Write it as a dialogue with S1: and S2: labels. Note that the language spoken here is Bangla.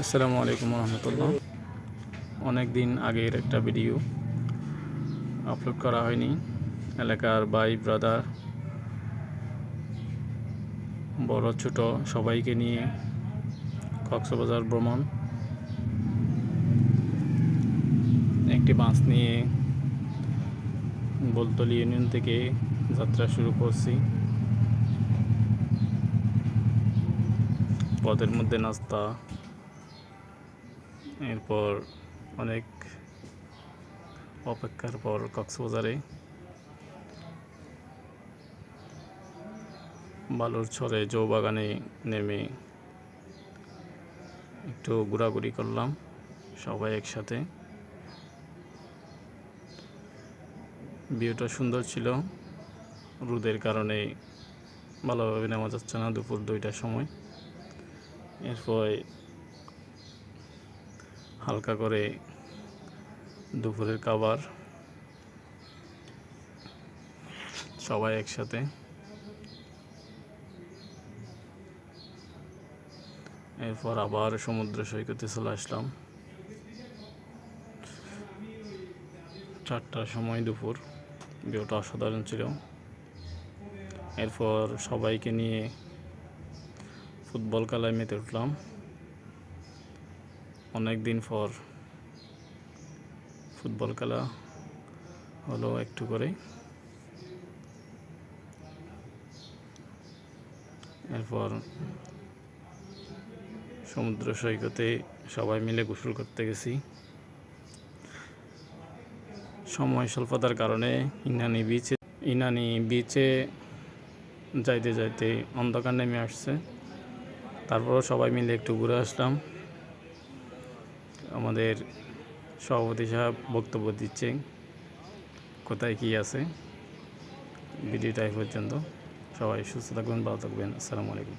S1: আসসালামু আলাইকুম রহমতুল্লাহ। অনেক দিন আগের একটা ভিডিও আপলোড করা হয়নি। এলাকার ভাই ব্রাদার বড় ছোট সবাইকে নিয়ে কক্সবাজার ভ্রমণ, একটি বাস নিয়ে বলতলী ইউনিয়ন থেকে যাত্রা শুরু করছি। পথের মধ্যে নাস্তা, এরপর অনেক অপেক্ষার পর কক্সবাজারে বালুর ছড়ে চৌবাগানে নেমে একটু ঘোরাঘুরি করলাম সবাই একসাথে। ভিউটা সুন্দর ছিল, রোদের কারণে ভালোভাবে নেওয়া যাচ্ছে না দুপুর 2টার সময়। এরপর হালকা করে দুপুরের খাবার সবাই একসাথে। এরপর আবার সমুদ্র সৈকতে চলে আসলাম 4টার সময় দুপুর। ভিউটা অসাধারণ ছিল। এরপর সবাইকে নিয়ে ফুটবল খেলায় মেতে উঠলাম। অনেক দিন পর ফুটবল খেলা হলো একটু করে। এরপর সমুদ্র সৈকতে সবাই মিলে গোসল করতে গেছি। সময় স্বল্পতার কারণে ইনানি বিচে যাইতে যাইতে অন্ধকার নেমে আসছে। তারপরও সবাই মিলে একটু ঘুরে আসলাম। আমাদের সভাপতি সাহেব বক্তব্য দিচ্ছে কোথায় কী আছে। ভিডিওটা এই পর্যন্ত। সবাই সুস্থ থাকবেন, ভালো থাকবেন। আসসালামু আলাইকুম।